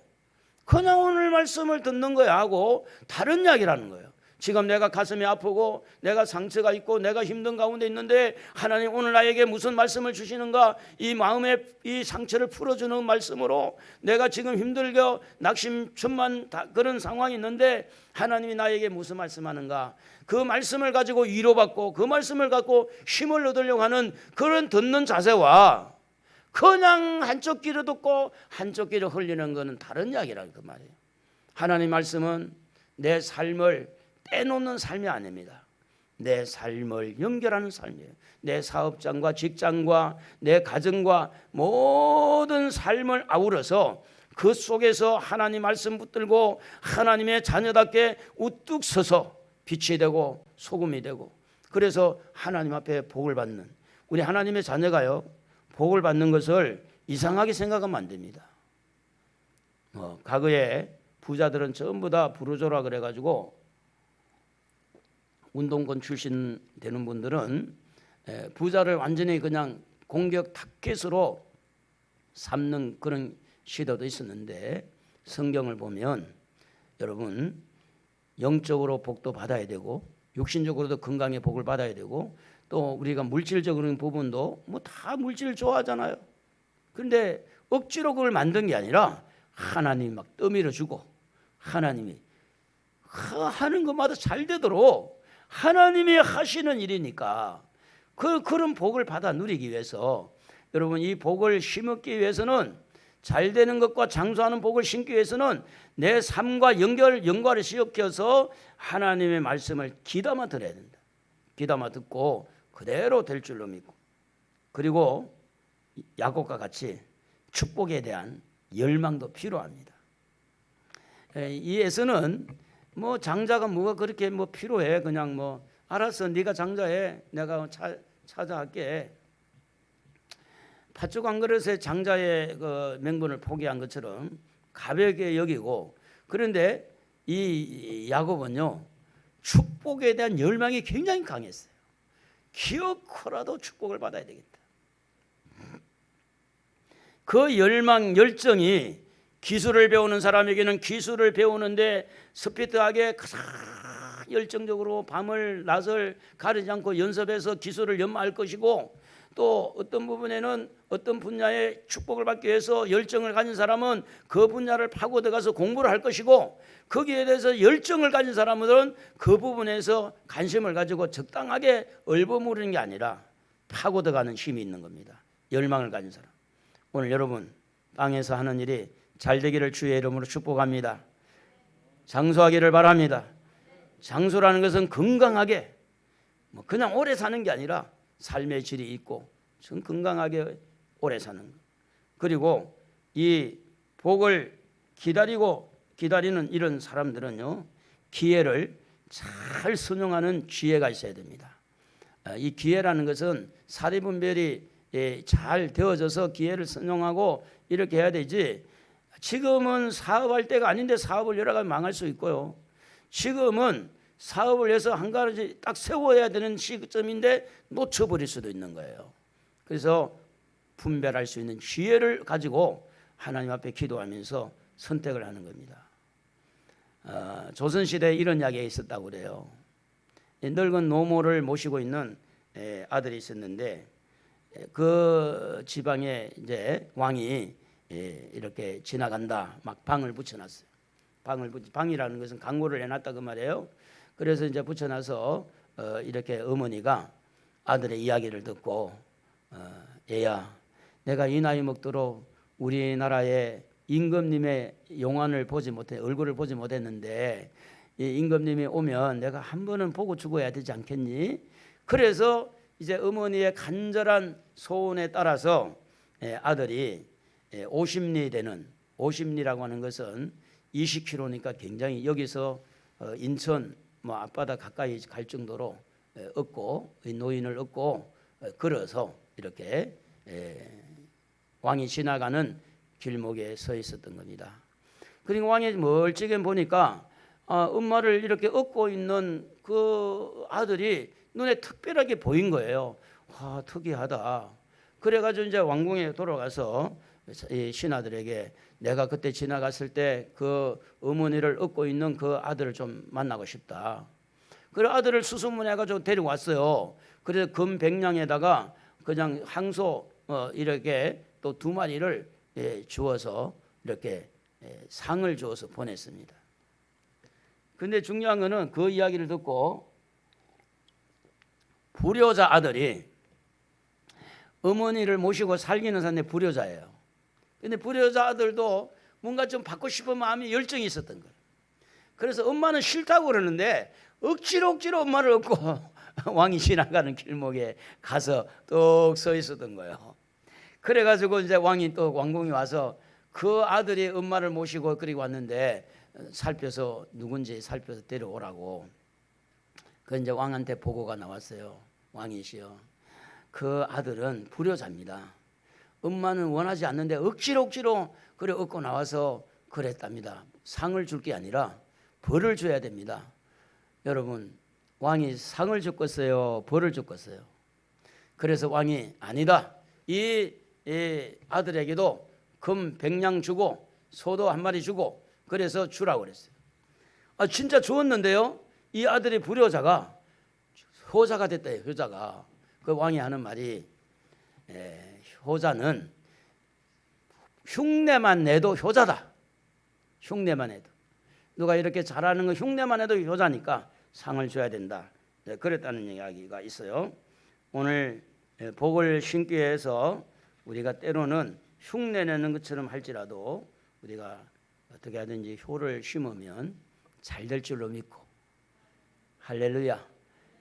그냥 오늘 말씀을 듣는 거야 하고 다른 이야기라는 거예요. 지금 내가 가슴이 아프고 내가 상처가 있고 내가 힘든 가운데 있는데 하나님 오늘 나에게 무슨 말씀을 주시는가, 이 마음의 이 상처를 풀어주는 말씀으로 내가 지금 힘들게 낙심천만 그런 상황이 있는데 하나님이 나에게 무슨 말씀하는가, 그 말씀을 가지고 위로받고 그 말씀을 갖고 힘을 얻으려고 하는 그런 듣는 자세와 그냥 한쪽 귀로 듣고 한쪽 귀로 흘리는 것은 다른 이야기라는 그 말이에요. 하나님 말씀은 내 삶을 떼놓는 삶이 아닙니다. 내 삶을 연결하는 삶이에요. 내 사업장과 직장과 내 가정과 모든 삶을 아우러서 그 속에서 하나님 말씀 붙들고 하나님의 자녀답게 우뚝 서서 빛이 되고 소금이 되고, 그래서 하나님 앞에 복을 받는 우리 하나님의 자녀가요, 복을 받는 것을 이상하게 생각하면 안 됩니다. 과거에 부자들은 전부 다 부르조라 그래가지고 운동권 출신 되는 분들은 부자를 완전히 그냥 공격 타켓으로 삼는 그런 시도도 있었는데, 성경을 보면 여러분 영적으로 복도 받아야 되고 육신적으로도 건강의 복을 받아야 되고 또 우리가 물질적인 부분도 뭐 다 물질 좋아하잖아요. 그런데 억지로 그걸 만든 게 아니라 하나님이 막 떠밀어 주고 하나님이 하는 것마다 잘 되도록 하나님이 하시는 일이니까 그런 복을 받아 누리기 위해서 여러분 이 복을 심기 위해서는 잘 되는 것과 장수하는 복을 심기 위해서는 내 삶과 연관을 시켜서 하나님의 말씀을 귀담아 들어야 된다. 귀담아 듣고 그대로 될 줄로 믿고, 그리고 야곱과 같이 축복에 대한 열망도 필요합니다. 이에서는 뭐 장자가 뭐가 그렇게 뭐 필요해. 그냥 뭐 알았어 네가 장자해 내가 찾아갈게. 팥죽 한 그릇에 장자의 그 명분을 포기한 것처럼 가볍게 여기고, 그런데 이 야곱은요 축복에 대한 열망이 굉장히 강했어요. 기어코라도 축복을 받아야 되겠다. 그 열정이 기술을 배우는 사람에게는 기술을 배우는데 스피드하게 가장 열정적으로 밤을 낮을 가리지 않고 연습해서 기술을 연마할 것이고, 또 어떤 부분에는 어떤 분야에 축복을 받기 위해서 열정을 가진 사람은 그 분야를 파고 들어가서 공부를 할 것이고, 거기에 대해서 열정을 가진 사람들은 그 부분에서 관심을 가지고 적당하게 얼버무리는 게 아니라 파고 들어가는 힘이 있는 겁니다. 열망을 가진 사람. 오늘 여러분 땅에서 하는 일이 잘 되기를 주의 이름으로 축복합니다. 장수하기를 바랍니다. 장수라는 것은 건강하게 뭐 그냥 오래 사는 게 아니라 삶의 질이 있고 전 건강하게 오래 사는 것. 그리고 이 복을 기다리고 기다리는 이런 사람들은요, 기회를 잘 순응하는 지혜가 있어야 됩니다. 이 기회라는 것은 사리분별이 잘 되어져서 기회를 순응하고 이렇게 해야 되지, 지금은 사업할 때가 아닌데 사업을 여러 가지 망할 수 있고요, 지금은 사업을 해서 한 가지 딱 세워야 되는 시점인데 놓쳐버릴 수도 있는 거예요. 그래서 분별할 수 있는 지혜를 가지고 하나님 앞에 기도하면서 선택을 하는 겁니다. 조선시대에 이런 이야기가 있었다고 그래요. 늙은 노모를 모시고 있는 아들이 있었는데, 그 지방에 이제 왕이 이렇게 지나간다, 막 방을 붙여놨어요. 방이라는 것은 광고를 해놨다 그 말이에요. 그래서 이제 붙여놔서 이렇게 어머니가 아들의 이야기를 듣고, 얘야, 내가 이 나이 먹도록 우리나라의 임금님의 용안을 보지 못해, 얼굴을 보지 못했는데 이 임금님이 오면 내가 한 번은 보고 죽어야 되지 않겠니? 그래서 이제 어머니의 간절한 소원에 따라서 아들이 50리 되는, 50리라고 하는 것은 20km니까 굉장히, 여기서 인천 뭐 앞바다 가까이 갈 정도로 얻고, 노인을 얻고 걸어서 이렇게 왕이 지나가는 길목에 서 있었던 겁니다. 그리고 왕이 멀찍이 보니까 엄마를 이렇게 업고 있는 그 아들이 눈에 특별하게 보인 거예요. 와, 특이하다. 그래가지고 이제 왕궁에 돌아가서 신하들에게 내가 그때 지나갔을 때 그 어머니를 업고 있는 그 아들을 좀 만나고 싶다. 그래 아들을 수소문해가지고 데리고 왔어요. 그래서 금백냥에다가 그냥 항소 이렇게 또 2마리를 주어서 이렇게 상을 주어서 보냈습니다. 근데 중요한 거는 그 이야기를 듣고 불효자 아들이, 어머니를 모시고 살기는 사는데 불효자예요. 근데 불효자 아들도 뭔가 좀 받고 싶은 마음이, 열정이 있었던 거예요. 그래서 엄마는 싫다고 그러는데 억지로 엄마를 업고 왕이 지나가는 길목에 가서 뚝 서 있었던 거예요. 그래가지고 이제 왕이 또 왕궁에 와서 그 아들이 엄마를 모시고 그리고 왔는데 살펴서 누군지 살펴서 데려오라고. 그 이제 왕한테 보고가 나왔어요. 왕이시여, 그 아들은 불효자입니다. 엄마는 원하지 않는데 억지로 그래 얻고 나와서 그랬답니다. 상을 줄 게 아니라 벌을 줘야 됩니다. 여러분, 왕이 상을 줬겠어요, 벌을 줬겠어요? 그래서 왕이 아니다, 이 아들에게도 금 100냥 주고 소도 1마리 주고 그래서 주라고 그랬어요. 진짜 주었는데요, 이 아들이 불효자가 효자가 됐대요. 효자가. 그 왕이 하는 말이, 효자는 흉내만 내도 효자다. 흉내만 해도, 누가 이렇게 잘하는 거 흉내만 해도 효자니까 상을 줘야 된다. 그랬다는 이야기가 있어요. 오늘 복을 신기 위해서 우리가 때로는 흉내내는 것처럼 할지라도 우리가 어떻게 하든지 효를 심으면 잘 될 줄로 믿고, 할렐루야,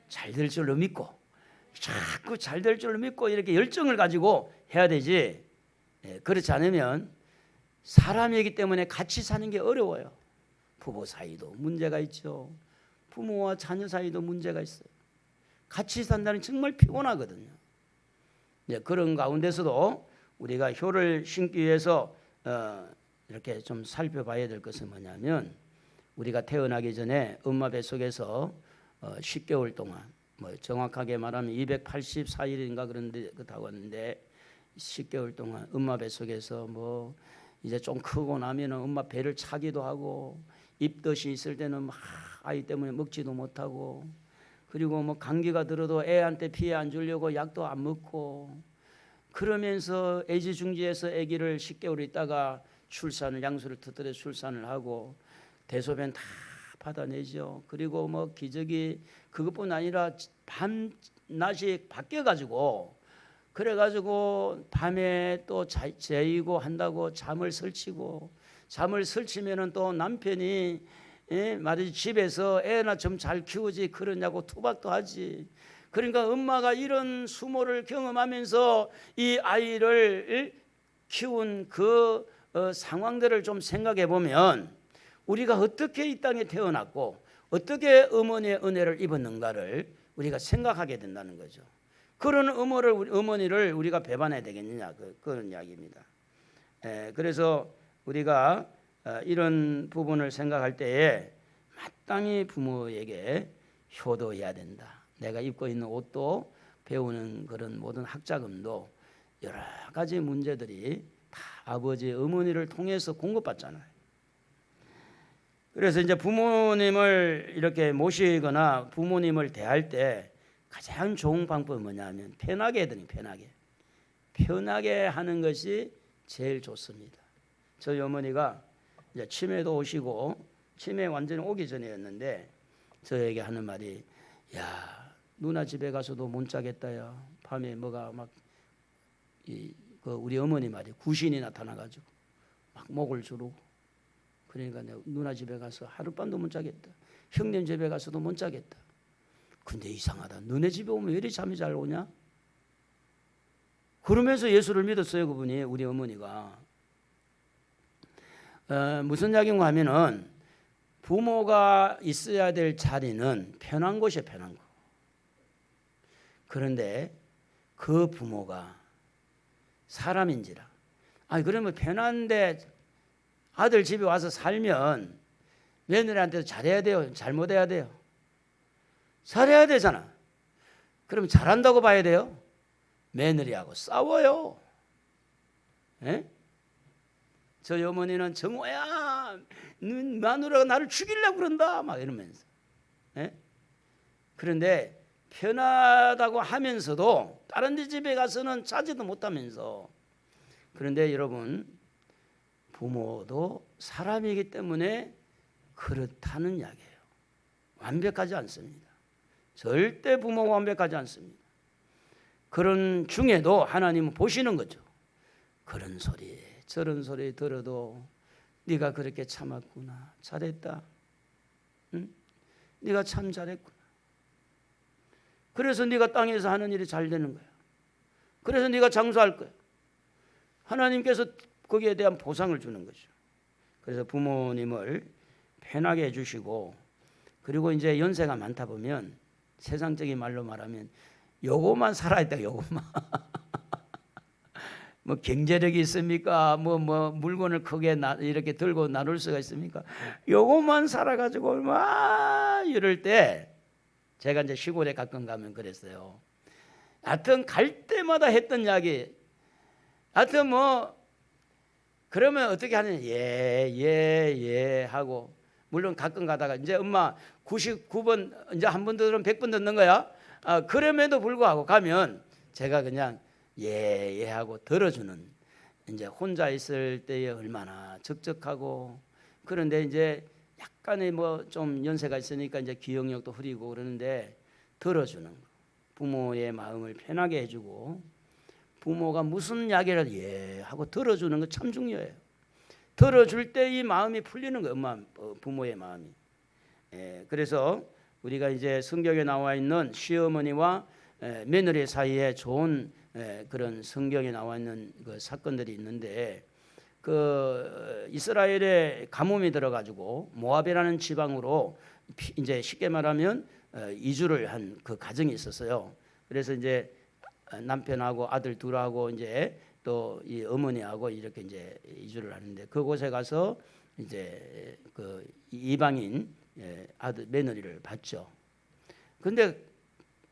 잘 될 줄로 믿고, 자꾸 잘 될 줄로 믿고 이렇게 열정을 가지고 해야 되지, 그렇지 않으면 사람이기 때문에 같이 사는 게 어려워요. 부부 사이도 문제가 있죠. 부모와 자녀 사이도 문제가 있어요. 같이 산다는 정말 피곤하거든요. 그런 가운데서도 우리가 효를 심기 위해서 이렇게 좀 살펴봐야 될 것은 뭐냐면, 우리가 태어나기 전에 엄마 뱃속에서 10개월 동안, 뭐 정확하게 말하면 284일인가 그런데 그렇다고 하는데, 10개월 동안 엄마 뱃속에서 뭐 이제 좀 크고 나면 엄마 배를 차기도 하고, 입덧이 있을 때는 막 아이 때문에 먹지도 못하고, 그리고 뭐 감기가 들어도 애한테 피해 안 주려고 약도 안 먹고, 그러면서 애지중지해서 아기를 10개월 있다가 출산을, 양수를 터뜨려 출산을 하고 대소변 다 받아내죠. 그리고 뭐 기저귀 그것뿐 아니라 밤낮이 바뀌어가지고, 그래가지고 밤에 또 재이고 한다고 잠을 설치고, 잠을 설치면은 또 남편이 말이지 집에서 애나 좀 잘 키우지 그러냐고 투박도 하지. 그러니까 엄마가 이런 수모를 경험하면서 이 아이를 키운 그 상황들을 좀 생각해 보면 우리가 어떻게 이 땅에 태어났고 어떻게 어머니의 은혜를 입었는가를 우리가 생각하게 된다는 거죠. 그런 어머니를 우리가 배반해야 되겠느냐, 그런 이야기입니다. 그래서 우리가 이런 부분을 생각할 때에 마땅히 부모에게 효도해야 된다. 내가 입고 있는 옷도 배우는 그런 모든 학자금도 여러 가지 문제들이 다 아버지, 어머니를 통해서 공급받잖아요. 그래서 이제 부모님을 이렇게 모시거나 부모님을 대할 때 가장 좋은 방법은 뭐냐면 편하게 해드리는, 편하게 하는 것이 제일 좋습니다. 저희 어머니가 이제 치매도 오시고 치매 완전히 오기 전이었는데 저에게 하는 말이, 야, 누나 집에 가서도 못 자겠다야. 밤에 뭐가 막 우리 어머니 말이 구신이 나타나가지고 막 목을 조르고, 그러니까 내가 누나 집에 가서 하룻밤도 못 자겠다. 형님 집에 가서도 못 자겠다. 근데 이상하다. 너네 집에 오면 왜 이리 잠이 잘 오냐? 그러면서 예수를 믿었어요, 그분이, 우리 어머니가. 무슨 이야기인가 하면은 부모가 있어야 될 자리는 편한 곳이에요, 편한 곳. 그런데 그 부모가 사람인지라. 그러면 편한데 아들 집에 와서 살면 며느리한테도 잘해야 돼요, 잘못해야 돼요? 잘해야 되잖아. 그럼 잘한다고 봐야 돼요? 며느리하고 싸워요. 에? 저희 어머니는 정호야, 마누라가 나를 죽이려고 그런다 막 이러면서. 에? 그런데 편하다고 하면서도 다른 데 집에 가서는 자지도 못하면서. 그런데 여러분, 부모도 사람이기 때문에 그렇다는 이야기예요. 완벽하지 않습니다. 절대 부모가 완벽하지 않습니다. 그런 중에도 하나님은 보시는 거죠. 그런 소리 저런 소리 들어도 네가 그렇게 참았구나, 잘했다, 응? 네가 참 잘했구나. 그래서 네가 땅에서 하는 일이 잘 되는 거야. 그래서 네가 장수할 거야. 하나님께서 거기에 대한 보상을 주는 거죠. 그래서 부모님을 편하게 해주시고, 그리고 이제 연세가 많다 보면 세상적인 말로 말하면 요것만 살아있다, 요것만. 뭐 경제력이 있습니까? 뭐 물건을 크게 이렇게 들고 나눌 수가 있습니까? 요것만 살아가지고 얼마 이럴 때, 제가 이제 시골에 가끔 가면 그랬어요. 하여튼 갈 때마다 했던 이야기. 하여튼 뭐 그러면 어떻게 하느냐, 예 하고, 물론 가끔 가다가 이제 엄마 99번 이제 한 번 더 들으면 100번 듣는 거야. 그럼에도 불구하고 가면 제가 그냥 예 하고 들어주는, 이제 혼자 있을 때에 얼마나 적적하고. 그런데 이제 약간의 뭐 좀 연세가 있으니까 이제 기억력도 흐리고 그러는데 들어주는 거, 부모의 마음을 편하게 해주고, 부모가 무슨 이야기를 예 하고 들어주는 거 참 중요해요. 들어줄 때 이 마음이 풀리는 거예요, 부모의 마음이. 그래서 우리가 이제 성경에 나와 있는 시어머니와 며느리 사이에 좋은 그런 성경에 나와 있는 그 사건들이 있는데, 그 이스라엘에 가뭄이 들어가지고 모압이라는 지방으로 이제 쉽게 말하면 이주를 한 그 가정이 있었어요. 그래서 이제 남편하고 아들 둘하고 이제 또 이 어머니하고 이렇게 이제 이주를 하는데, 그곳에 가서 이제 그 이방인 아들 며느리를 봤죠. 근데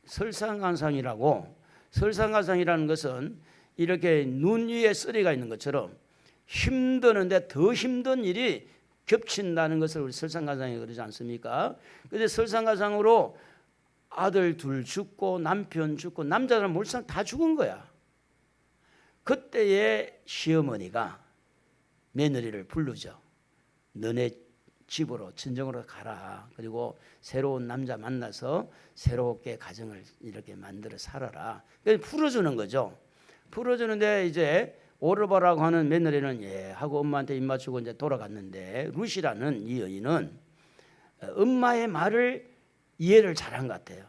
설상가상이라는 것은 이렇게 눈 위에 쓰리가 있는 것처럼 힘드는데 더 힘든 일이 겹친다는 것을 우리 설상가상이 그러지 않습니까? 근데 설상가상으로 아들 둘 죽고 남편 죽고 남자들은 몰상 다 죽은 거야. 그때의 시어머니가 며느리를 부르죠. 너네 집으로 친정으로 가라. 그리고 새로운 남자 만나서 새롭게 가정을 이렇게 만들어 살아라. 그래서 풀어주는 거죠. 풀어주는데 이제 오르바라고 하는 며느리는 예 하고 엄마한테 입 맞추고 이제 돌아갔는데, 룻이라는 이 여인은 엄마의 말을 이해를 잘한 것 같아요.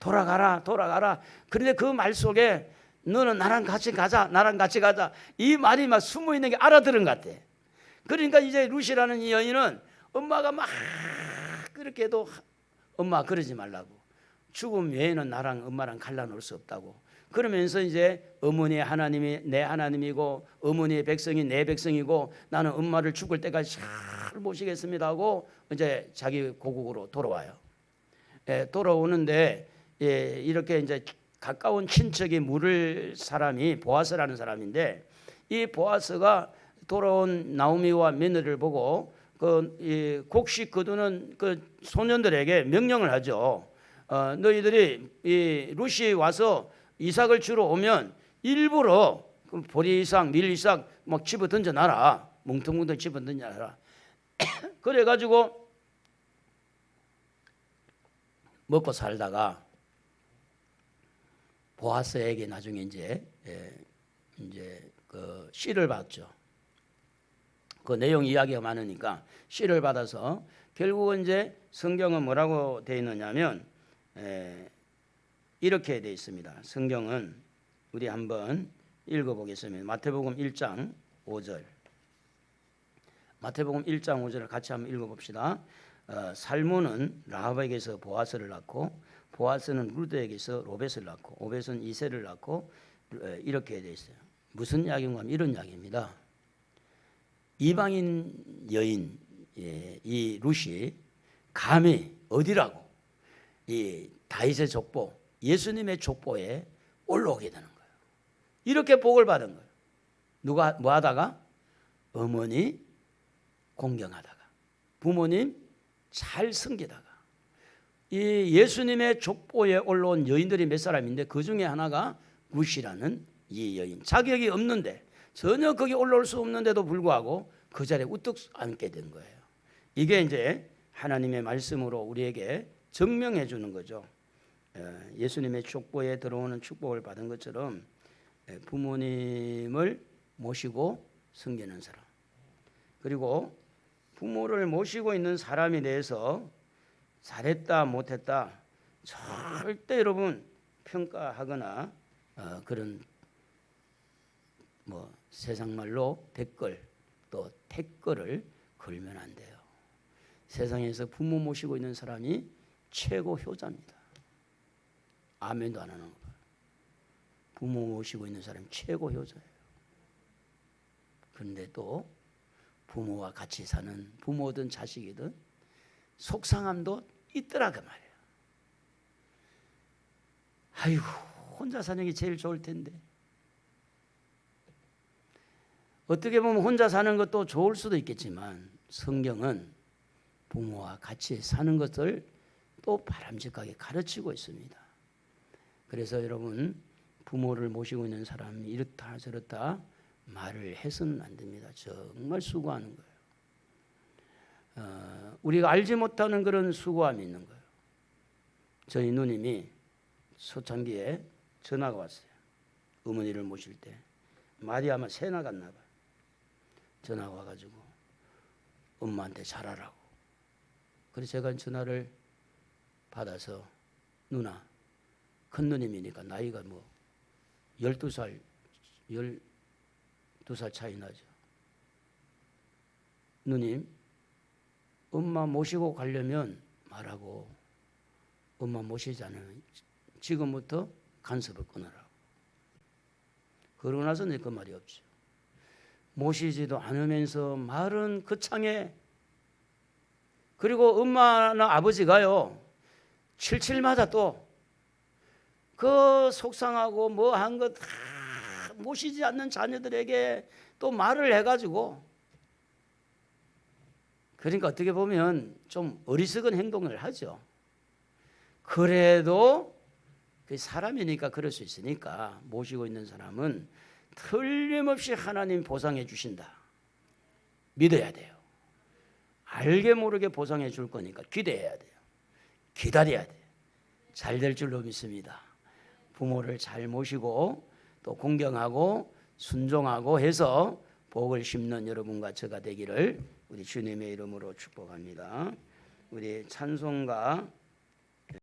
돌아가라. 그런데 그 말 속에 너는 나랑 같이 가자, 이 말이 막 숨어 있는 게 알아들은 것 같아. 그러니까 이제 룻이라는 이 여인은 엄마가 막 그렇게 해도 엄마 그러지 말라고. 죽음 외에는 나랑 엄마랑 갈라놓을 수 없다고. 그러면서 이제 어머니의 하나님이 내 하나님이고 어머니의 백성이 내 백성이고 나는 엄마를 죽을 때까지 잘 모시겠습니다 하고 이제 자기 고국으로 돌아와요. 돌아오는데 이렇게 이제 가까운 친척이 물을 사람이 보아스라는 사람인데 이 보아스가 돌아온 나오미와 며느리를 보고 그 곡식 거두는 그 소년들에게 명령을 하죠. 너희들이 이 룻이 와서 이삭을 주러 오면 일부러 보리이삭, 밀이삭 막 집어 던져놔라. 뭉텅뭉텅 집어 던져놔라. 그래가지고 먹고 살다가 보아스에게 나중에 이제 그 씨를 받죠. 그 내용 이야기가 많으니까 씨를 받아서 결국은 이제 성경은 뭐라고 되어 있느냐면 이렇게 되어 있습니다. 성경은 우리 한번 읽어보겠습니다. 마태복음 1장 5절. 마태복음 1장 5절을 같이 한번 읽어봅시다. 살몬은 라합에게서 보아스를 낳고 보아스는 루드에게서 로벳을 낳고 오벳은 이새를 낳고 이렇게 되어 있어요. 무슨 이야기인가 하면 이런 이야기입니다. 이방인 여인 이 룻이 감히 어디라고 이 다윗의 족보 예수님의 족보에 올라오게 되는 거예요. 이렇게 복을 받은 거예요. 누가 뭐 하다가 어머니 공경하다가 부모님 잘 섬기다가 이 예수님의 족보에 올라온 여인들이 몇 사람인데 그 중에 하나가 룻이라는 이 여인. 자격이 없는데 전혀 거기 올라올 수 없는데도 불구하고 그 자리에 우뚝 앉게 된 거예요. 이게 이제 하나님의 말씀으로 우리에게 증명해 주는 거죠. 예수님의 족보에 들어오는 축복을 받은 것처럼 부모님을 모시고 섬기는 사람, 그리고 부모를 모시고 있는 사람에 대해서 잘했다 못했다 절대 여러분 평가하거나 그런 뭐 세상 말로 댓글 또 댓글을 걸면 안 돼요. 세상에서 부모 모시고 있는 사람이 최고 효자입니다. 아멘도 안 하는 거. 부모 모시고 있는 사람이 최고 효자예요. 그런데 또 부모와 같이 사는 부모든 자식이든 속상함도 있더라 그 말이에요. 아이고 혼자 사는 게 제일 좋을 텐데. 어떻게 보면 혼자 사는 것도 좋을 수도 있겠지만 성경은 부모와 같이 사는 것을 또 바람직하게 가르치고 있습니다. 그래서 여러분 부모를 모시고 있는 사람이 이렇다 저렇다 말을 해서는 안 됩니다. 정말 수고하는 거예요. 우리가 알지 못하는 그런 수고함이 있는 거예요. 저희 누님이 초창기에 전화가 왔어요. 어머니를 모실 때 말이 아마 새 나갔나 봐요. 전화가 와가지고 엄마한테 잘하라고. 그래서 제가 전화를 받아서 누나 큰 누님이니까 나이가 뭐 12살 차이 나죠. 누님 엄마 모시고 가려면 말하고 엄마 모시지 않으면 지금부터 간섭을 끊으라고. 그러고 나서 내 그 말이 없죠. 모시지도 않으면서 말은 거창해. 그리고 엄마나 아버지가요 77마다 또 그 속상하고 뭐 한 거 다 모시지 않는 자녀들에게 또 말을 해가지고, 그러니까 어떻게 보면 좀 어리석은 행동을 하죠. 그래도 그 사람이니까 그럴 수 있으니까 모시고 있는 사람은 틀림없이 하나님 보상해 주신다 믿어야 돼요. 알게 모르게 보상해 줄 거니까 기대해야 돼요. 기다려야 돼요. 잘 될 줄로 믿습니다. 부모를 잘 모시고 또 공경하고 순종하고 해서 복을 심는 여러분과 저가 되기를 우리 주님의 이름으로 축복합니다. 우리 찬송가